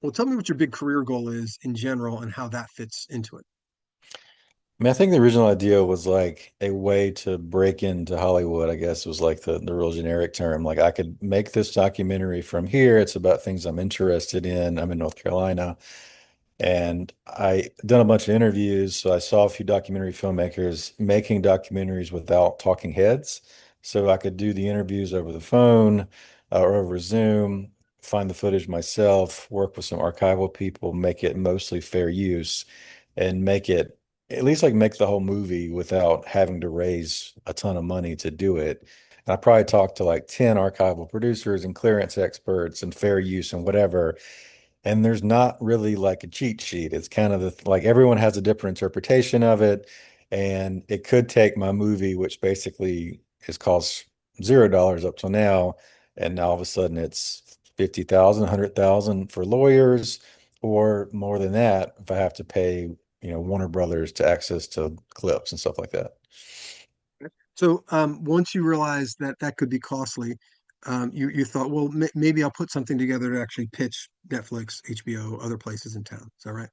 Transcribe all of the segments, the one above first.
Well, tell me what your big career goal is in general and how that fits into it. I mean, I think the original idea was like a way to break into Hollywood, I guess was like the real generic term. Like I could make this documentary from here. It's about things I'm interested in. I'm in North Carolina. And I done a bunch of interviews, so I saw a few documentary filmmakers making documentaries without talking heads. So I could do the interviews over the phone or over Zoom, find the footage myself, work with some archival people, make it mostly fair use, and make it at least like make the whole movie without having to raise a ton of money to do it. And I probably talked to like 10 archival producers and clearance experts and fair use and whatever, and there's not really like a cheat sheet. It's kind of like everyone has a different interpretation of it. And it could take my movie, which basically has cost $0 up till now. And now all of a sudden it's 50,000, 100,000 for lawyers, or more than that if I have to pay, Warner Brothers to access to clips and stuff like that. So once you realized that that could be costly, you thought, well, maybe I'll put something together to actually pitch Netflix, HBO, other places in town. Is that right?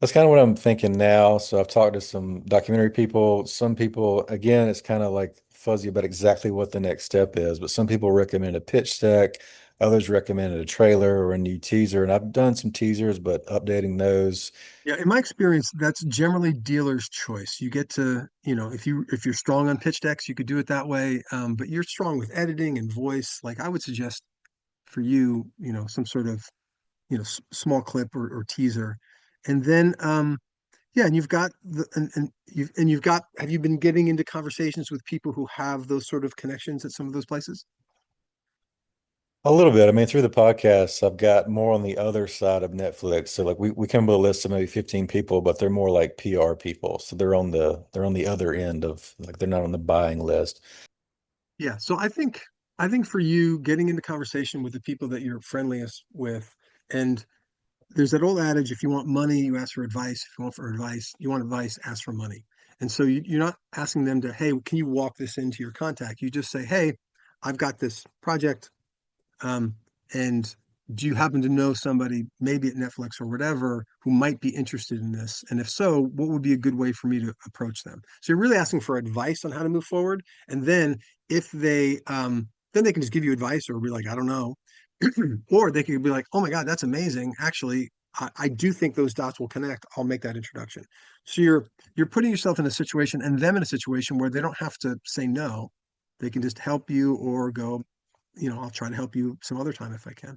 That's kind of what I'm thinking now. So I've talked to some documentary people. Some people, again, it's kind of like fuzzy about exactly what the next step is, but some people recommend a pitch deck. Others recommended a trailer or a new teaser. And I've done some teasers, but updating those. Yeah, in my experience, that's generally dealer's choice. You get to, if you're strong on pitch decks, you could do it that way. But you're strong with editing and voice. Like I would suggest for you, some sort of, small clip or teaser, and then, yeah, and you've got you've got. Have you been getting into conversations with people who have those sort of connections at some of those places? A little bit. I mean, through the podcast, I've got more on the other side of Netflix. So like we come with a list of maybe 15 people, but they're more like PR people. So they're on the other end of like they're not on the buying list. Yeah, so I think for you getting into conversation with the people that you're friendliest with, and there's that old adage, if you want money, you ask for advice. If you want advice, ask for money. And so you're not asking them to, hey, can you walk this into your contact? You just say, hey, I've got this project. Um, and do you happen to know somebody, maybe at Netflix or whatever, who might be interested in this? And if so, what would be a good way for me to approach them? So you're really asking for advice on how to move forward. And then if then they can just give you advice or be like, I don't know. Or they could be like, oh my God, that's amazing. Actually, I do think those dots will connect. I'll make that introduction. So you're putting yourself in a situation and them in a situation where they don't have to say no. They can just help you or go, I'll try to help you some other time if I can.